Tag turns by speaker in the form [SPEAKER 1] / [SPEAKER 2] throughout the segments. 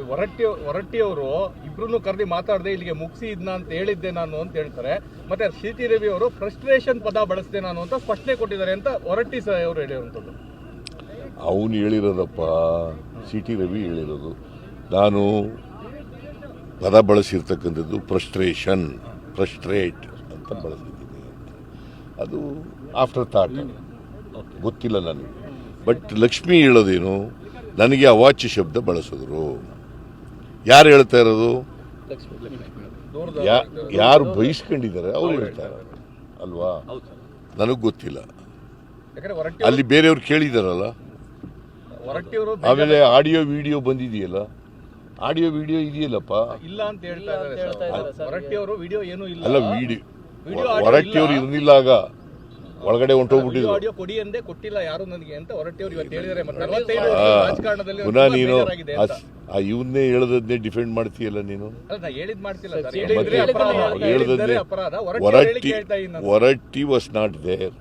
[SPEAKER 1] ಹೊರಟ್ಟಿ ಅವರು ಇಬ್ರು ಕರೆದಿ ಮಾತಾಡದೆ ಇಲ್ಲಿಗೆ ಮುಗಿಸಿ ಇದನ್ನ ಅಂತ ಹೇಳಿದ್ದೆ ನಾನು ಅಂತ ಹೇಳ್ತಾರೆ. ಮತ್ತೆ ಸಿ.ಟಿ. ರವಿ ಅವರು ಫ್ರಸ್ಟ್ರೇಷನ್ ಪದ ಬಳಸಿದೆ ನಾನು ಅಂತ ಸ್ಪಷ್ಟನೆ ಕೊಟ್ಟಿದ್ದಾರೆ ಅಂತ ಹೊರಟ್ಟಿ ಅವರು ಹೇಳಿರುವಂಥದ್ದು.
[SPEAKER 2] ಅವನು ಹೇಳಿರೋದಪ್ಪ, ಸಿ.ಟಿ. ರವಿ ಹೇಳಿರೋದು. ನಾನು ಪದ ಬಳಸಿರ್ತಕ್ಕಂಥದ್ದು ಫ್ರಸ್ಟ್ರೇಟ್ ಅಂತ ಬಳಸಿದ್ದೀನಿ. ಅದು ಆಫ್ಟರ್ ಥಾಟ್, ಗೊತ್ತಿಲ್ಲ ನನಗೆ. ಬಟ್ ಲಕ್ಷ್ಮಿ ಹೇಳೋದೇನು, ನನಗೆ ಅವಾಚ್ಯ ಶಬ್ದ ಬಳಸಿದ್ರು. ಯಾರು ಹೇಳ್ತಾ ಇರೋದು? ಯಾರು ಬಯಸ್ಕೊಂಡಿದ್ದಾರೆ ಅವ್ರು ಹೇಳ್ತಾರೆ ಅಲ್ವಾ? ನನಗೆ ಗೊತ್ತಿಲ್ಲ. ಅಲ್ಲಿ ಬೇರೆಯವ್ರು ಕೇಳಿದಾರಲ್ಲ. ಆಮೇಲೆ ಆಡಿಯೋ ವಿಡಿಯೋ ಬಂದಿದೆಯಲ್ಲ, ಆಡಿಯೋ ವಿಡಿಯೋ ಇದೆಯಲ್ಲಪ್ಪ.
[SPEAKER 1] ಇಲ್ಲ ಅಂತ ಹೇಳ್ತಾ ಇದ್ದಾರೆ ಹೊರಟ್ಟಿ ಅವರು. ವಿಡಿಯೋ ಏನೂ ಇಲ್ಲ.
[SPEAKER 2] ಅಲ್ಲ, ಹೊರಟ್ಟಿ ಅವರು ಇರಲಿಲ್ಲ, ಆಗ ಒಳಗಡೆ ಹೊಂಟೋಗ್ಬಿಟ್ಟಿದ್ರು.
[SPEAKER 1] ಆಡಿಯೋ ಕೊಡಿ ಅಂದೇ ಕೊಟ್ಟಿಲ್ಲ ಯಾರು ನನಗೆ ಅಂತ ಹೊರಟ್ಟಿ ಅವರು ಇವತ್ತು ಹೇಳಿದ್ದಾರೆ.
[SPEAKER 2] ಪುನಃ ನೀನು ಇವನ್ನೇ ಹೇಳೋದನ್ನೇ ಡಿಫೆಂಡ್ ಮಾಡ್ತೀಯಲ್ಲ ನೀನು. ಹೇಳೋದನ್ನೇ ಹೊರಟ್ಟಿ ವಾಸ್ ನಾಟ್ ದೇರ್.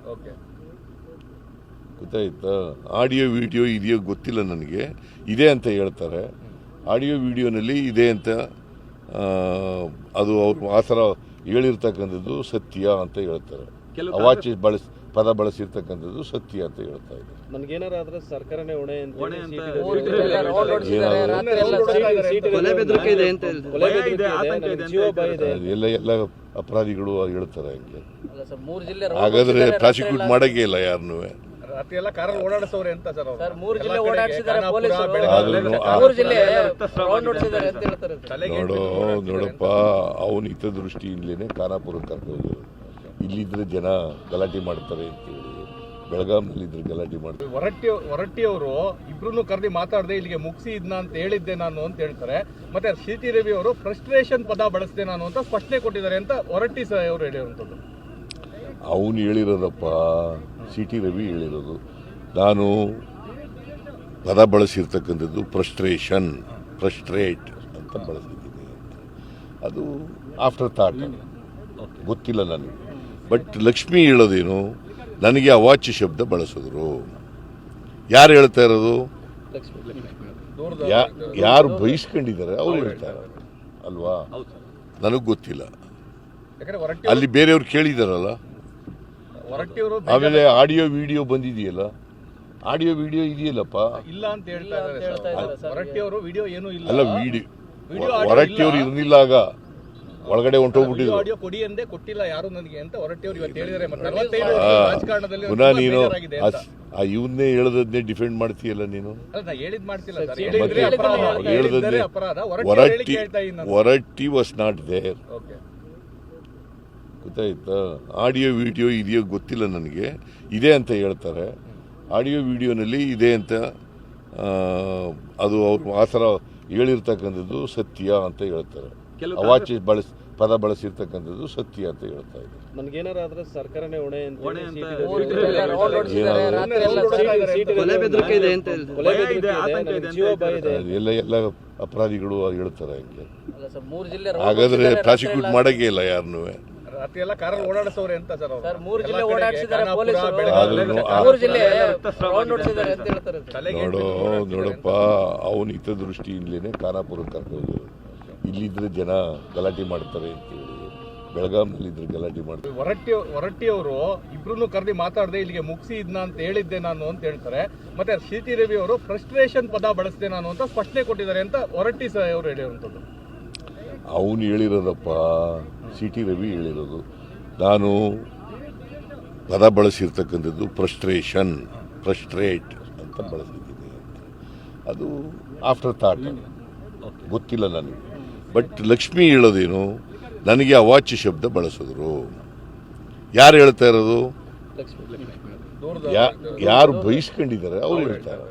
[SPEAKER 2] ಗೊತ್ತಾಯ್ತಾ? ಆಡಿಯೋ ವಿಡಿಯೋ ಇದೆಯೋ ಗೊತ್ತಿಲ್ಲ ನನಗೆ. ಇದೆ ಅಂತ ಹೇಳ್ತಾರೆ. ಆಡಿಯೋ ವಿಡಿಯೋನಲ್ಲಿ ಇದೆ ಅಂತ, ಅದು ಅವ್ರು ಆ ಥರ ಹೇಳಿರ್ತಕ್ಕಂಥದ್ದು ಸತ್ಯ ಅಂತ ಹೇಳ್ತಾರೆ. ಅವಾಚ್ಯ ಪದ ಬಳಸಿರ್ತಕ್ಕಂಥದ್ದು ಸತ್ಯ ಅಂತ ಹೇಳ್ತಾ ಇದ್ದಾರೆ.
[SPEAKER 3] ನನಗೇನಾದ್ರೂ ಸರ್ಕಾರನೇ ಹೊಣೆ ಅಂತ
[SPEAKER 2] ಎಲ್ಲ ಅಪರಾಧಿಗಳು ಹೇಳ್ತಾರೆ ಹಂಗೆ. ಹಾಗಾದ್ರೆ ಪ್ರಾಸಿಕ್ಯೂಟ್ ಮಾಡಂಗೇ ಇಲ್ಲ ಯಾರನ್ನೂ. ನೋಡಪ್ಪ, ಅವನ ಹಿತದೃಷ್ಟಿಯಿಂದಲೇ ಖಾನಾಪುರಕ್ಕೆ ಕರ್ಕೊಂಡು ಇಲ್ಲಿದ್ರೆ ಜನ ಗಲಾಟೆ ಮಾಡ್ತಾರೆ ಅಂತ ಹೇಳಿ ಬೆಳಗಾಂನಲ್ಲಿದ್ರೆ ಗಲಾಟೆ ಮಾಡ್ತಾರೆ.
[SPEAKER 1] ಹೊರಟ್ಟಿ ಅವರು ಇಬ್ರು ಕರೆದಿ ಮಾತಾಡದೆ ಇಲ್ಲಿಗೆ ಮುಗಿಸಿ ಇದನ್ನ ಅಂತ ಹೇಳಿದ್ದೆ ನಾನು ಅಂತ ಹೇಳ್ತಾರೆ. ಮತ್ತೆ ಸಿ.ಟಿ. ರವಿ ಅವರು ಫ್ರಸ್ಟ್ರೇಷನ್ ಪದ ಬಳಸಿದೆ ನಾನು ಅಂತ ಸ್ಪಷ್ಟನೆ ಕೊಟ್ಟಿದ್ದಾರೆ ಅಂತ ಹೊರಟ್ಟಿ ಅವರು ಹೇಳಿರುವಂಥದ್ದು.
[SPEAKER 2] ಅವನು ಹೇಳಿರೋದಪ್ಪ, ಸಿ.ಟಿ. ರವಿ ಹೇಳಿರೋದು. ನಾನು ಪದ ಬಳಸಿರ್ತಕ್ಕಂಥದ್ದು ಫ್ರಸ್ಟ್ರೇಟ್ ಅಂತ ಬಳಸಿದ್ದೀನಿ. ಅದು ಆಫ್ಟರ್ ಥಾಟ್, ಗೊತ್ತಿಲ್ಲ ನನಗೆ. ಬಟ್ ಲಕ್ಷ್ಮಿ ಹೇಳೋದೇನು, ನನಗೆ ಅವಾಚ್ಯ ಶಬ್ದ ಬಳಸಿದ್ರು. ಯಾರು ಹೇಳ್ತಾ ಇರೋದು? ಯಾರು ಬಯಸ್ಕೊಂಡಿದ್ದಾರೆ ಅವ್ರು ಹೇಳ್ತಾರೆ ಅಲ್ವಾ? ನನಗೆ ಗೊತ್ತಿಲ್ಲ. ಅಲ್ಲಿ ಬೇರೆಯವ್ರು ಕೇಳಿದಾರಲ್ಲ. ಆಮೇಲೆ ಆಡಿಯೋ ವಿಡಿಯೋ ಬಂದಿದೆಯಲ್ಲ, ಆಡಿಯೋ ವಿಡಿಯೋ ಇದೆಯಲ್ಲಪ್ಪ.
[SPEAKER 1] ಇಲ್ಲ ಅಂತ ಹೇಳ್ತಾ ಇದ್ದಾರೆ ಹೊರಟ್ಟಿ ಅವರು. ವಿಡಿಯೋ ಏನೂ ಇಲ್ಲ.
[SPEAKER 2] ಅಲ್ಲ, ಹೊರಟ್ಟಿ ಅವರು ಇರಲಿಲ್ಲ, ಆಗ ಒಳಗಡೆ ಹೊಂಟೋಗ್ಬಿಟ್ಟಿದ್ರು.
[SPEAKER 1] ಆಡಿಯೋ ಕೊಡಿ ಅಂದೇ ಕೊಟ್ಟಿಲ್ಲ ಯಾರು ನನಗೆ ಅಂತ ಹೊರಟ್ಟಿ ಅವರು ಇವತ್ತು ಹೇಳಿದ್ದಾರೆ.
[SPEAKER 2] ಪುನಃ ನೀನು ಇವನ್ನೇ ಹೇಳೋದನ್ನೇ ಡಿಫೆಂಡ್ ಮಾಡ್ತೀಯಲ್ಲ ನೀನು. ಹೇಳೋದನ್ನೇ ಹೊರಟ್ಟಿ ವಾಸ್ ನಾಟ್ ದೇರ್. ಗೊತ್ತಾಯ್ತಾ? ಆಡಿಯೋ ವಿಡಿಯೋ ಇದೆಯೋ ಗೊತ್ತಿಲ್ಲ ನನಗೆ. ಇದೆ ಅಂತ ಹೇಳ್ತಾರೆ. ಆಡಿಯೋ ವಿಡಿಯೋನಲ್ಲಿ ಇದೆ ಅಂತ, ಅದು ಅವ್ರು ಆ ಥರ ಹೇಳಿರ್ತಕ್ಕಂಥದ್ದು ಸತ್ಯ ಅಂತ ಹೇಳ್ತಾರೆ. ಅವಾಚ್ಯ ಪದ ಬಳಸಿರ್ತಕ್ಕಂಥದ್ದು ಸತ್ಯ ಅಂತ ಹೇಳ್ತಾ ಇದ್ದಾರೆ.
[SPEAKER 3] ನನಗೇನಾದ್ರೂ ಸರ್ಕಾರನೇ ಹೊಣೆ ಅಂತ
[SPEAKER 2] ಎಲ್ಲ ಅಪರಾಧಿಗಳು ಹೇಳ್ತಾರೆ ಹಂಗೆ. ಹಾಗಾದ್ರೆ ಪ್ರಾಸಿಕ್ಯೂಟ್ ಮಾಡಂಗೇ ಇಲ್ಲ ಯಾರನ್ನೂ. ನೋಡಪ್ಪ, ಅವನ ಹಿತದೃಷ್ಟಿಯಿಂದಲೇ ಖಾನಾಪುರಕ್ಕೆ ಕರ್ಕೊಂಡು ಇಲ್ಲಿದ್ರೆ ಜನ ಗಲಾಟೆ ಮಾಡ್ತಾರೆ ಅಂತ ಹೇಳಿ ಬೆಳಗಾಂನಲ್ಲಿದ್ರೆ ಗಲಾಟೆ ಮಾಡ್ತಾರೆ.
[SPEAKER 1] ಹೊರಟ್ಟಿ ಅವರು ಇಬ್ರು ಕರೆದಿ ಮಾತಾಡದೆ ಇಲ್ಲಿಗೆ ಮುಗಿಸಿ ಇದನ್ನ ಅಂತ ಹೇಳಿದ್ದೆ ನಾನು ಅಂತ ಹೇಳ್ತಾರೆ. ಮತ್ತೆ ಸಿ.ಟಿ. ರವಿ ಅವರು ಫ್ರಸ್ಟ್ರೇಷನ್ ಪದ ಬಳಸಿದೆ ನಾನು ಅಂತ ಸ್ಪಷ್ಟನೆ ಕೊಟ್ಟಿದ್ದಾರೆ ಅಂತ ಹೊರಟ್ಟಿ ಅವರು ಹೇಳಿರುವಂಥದ್ದು.
[SPEAKER 2] ಅವನು ಹೇಳಿರೋದಪ್ಪ, ಸಿ.ಟಿ. ರವಿ ಹೇಳಿರೋದು. ನಾನು ಪದ ಬಳಸಿರ್ತಕ್ಕಂಥದ್ದು ಫ್ರಸ್ಟ್ರೇಟ್ ಅಂತ ಬಳಸಿದ್ದೀನಿ. ಅದು ಆಫ್ಟರ್ ಥಾಟ್, ಗೊತ್ತಿಲ್ಲ ನನಗೆ. ಬಟ್ ಲಕ್ಷ್ಮಿ ಹೇಳೋದೇನು, ನನಗೆ ಅವಾಚ್ಯ ಶಬ್ದ ಬಳಸಿದ್ರು. ಯಾರು ಹೇಳ್ತಾ ಇರೋದು? ಯಾರು ಬಯಸ್ಕೊಂಡಿದ್ದಾರೆ ಅವ್ರು ಹೇಳ್ತಾರೆ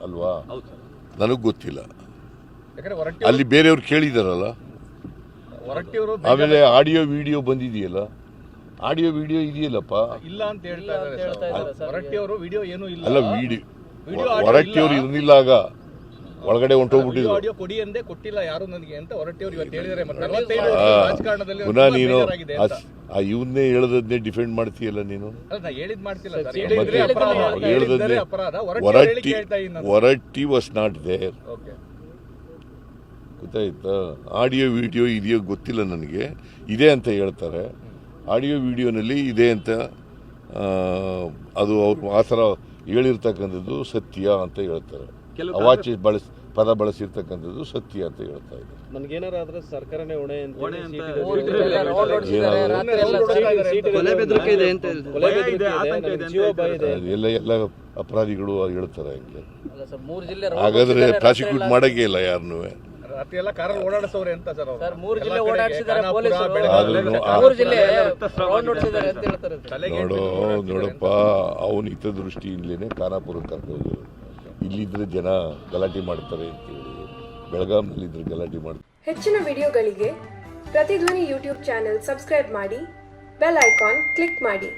[SPEAKER 2] ಅಲ್ವಾ? ನನಗೆ ಗೊತ್ತಿಲ್ಲ. ಅಲ್ಲಿ ಬೇರೆಯವ್ರು ಕೇಳಿದಾರಲ್ಲ. ಆಮೇಲೆ ಆಡಿಯೋ ವಿಡಿಯೋ ಬಂದಿದೆಯಲ್ಲ, ಆಡಿಯೋ ವಿಡಿಯೋ ಇದೆಯಲ್ಲಪ್ಪ.
[SPEAKER 1] ಇಲ್ಲ ಅಂತ ಹೇಳ್ತಾ ಇದ್ದಾರೆ ಹೊರಟ್ಟಿ ಅವರು. ವಿಡಿಯೋ ಏನೂ ಇಲ್ಲ.
[SPEAKER 2] ಅಲ್ಲ, ಹೊರಟ್ಟಿ ಅವರು ಇರಲಿಲ್ಲ, ಆಗ ಒಳಗಡೆ ಹೊಂಟೋಗ್ಬಿಟ್ಟಿದ್ರು.
[SPEAKER 1] ಆಡಿಯೋ ಕೊಡಿ ಅಂದೇ ಕೊಟ್ಟಿಲ್ಲ ಯಾರು ನನಗೆ ಅಂತ ಹೊರಟ್ಟಿ ಅವರು ಇವತ್ತು ಹೇಳಿದ್ದಾರೆ.
[SPEAKER 2] ಪುನಃ ನೀನು ಇವನ್ನೇ ಹೇಳೋದನ್ನೇ ಡಿಫೆಂಡ್ ಮಾಡ್ತೀಯಲ್ಲ ನೀನು. ಹೇಳೋದನ್ನೇ ಹೊರಟ್ಟಿ ವಾಸ್ ನಾಟ್ ದೇರ್. ಗೊತ್ತಾಯ್ತಾ? ಆಡಿಯೋ ವಿಡಿಯೋ ಇದೆಯೋ ಗೊತ್ತಿಲ್ಲ ನನಗೆ, ಇದೆ ಅಂತ ಹೇಳ್ತಾರೆ. ಆಡಿಯೋ ವಿಡಿಯೋನಲ್ಲಿ ಇದೆ ಅಂತ ಅದು ಅವ್ರು ಆ ಥರ ಹೇಳಿರ್ತಕ್ಕಂಥದ್ದು ಸತ್ಯ ಅಂತ ಹೇಳ್ತಾರೆ. ಅವಾಚ್ಯ ಪದ ಬಳಸಿರ್ತಕ್ಕಂಥದ್ದು ಸತ್ಯ ಅಂತ ಹೇಳ್ತಾ ಇದ್ದಾರೆ.
[SPEAKER 3] ನನ್ಗೇನಾರಾದ್ರೆ ಸರ್ಕಾರನೇ ಹೊಣೆ ಅಂತ
[SPEAKER 2] ಎಲ್ಲ ಅಪರಾಧಿಗಳು ಹೇಳ್ತಾರೆ ಹಂಗೆ. ಹಾಗಾದ್ರೆ ಪ್ರಾಸಿಕ್ಯೂಟ್ ಮಾಡಕ್ಕೆ ಇಲ್ಲ ಯಾರನ್ನೂ.
[SPEAKER 1] ರಾತ್ರಿ ಎಲ್ಲ ಕಾರಲ್ಲಿ ಓಡಾಡಿಸೋರೆ ಅಂತ ಸರ್ ಅವರು.
[SPEAKER 4] 3 ಜಿಲ್ಲೆ ಓಡಾಡಿಸಿದ್ದಾರೆ ಪೊಲೀಸರು.
[SPEAKER 2] ನೋಡಪ್ಪ, ಅವನ ಹಿತದೃಷ್ಟಿಯಿಂದಲೇ ಖಾನಾಪುರಕ್ಕೆ ಕರ್ಕೊಂಡು ಇಲ್ಲಿದ್ರೆ ಜನ ಗಲಾಟೆ ಮಾಡ್ತಾರೆ ಅಂತೇಳಿ ಬೆಳಗಾಂನಲ್ಲಿದ್ರೆ ಗಲಾಟೆ ಮಾಡ್ತಾರೆ.
[SPEAKER 5] ಹೆಚ್ಚಿನ ವಿಡಿಯೋಗಳಿಗೆ ಪ್ರತಿಧ್ವನಿ ಯೂಟ್ಯೂಬ್ ಚಾನೆಲ್ ಸಬ್ಸ್ಕ್ರೈಬ್ ಮಾಡಿ, ಬೆಲ್ ಐಕಾನ್ ಕ್ಲಿಕ್ ಮಾಡಿ.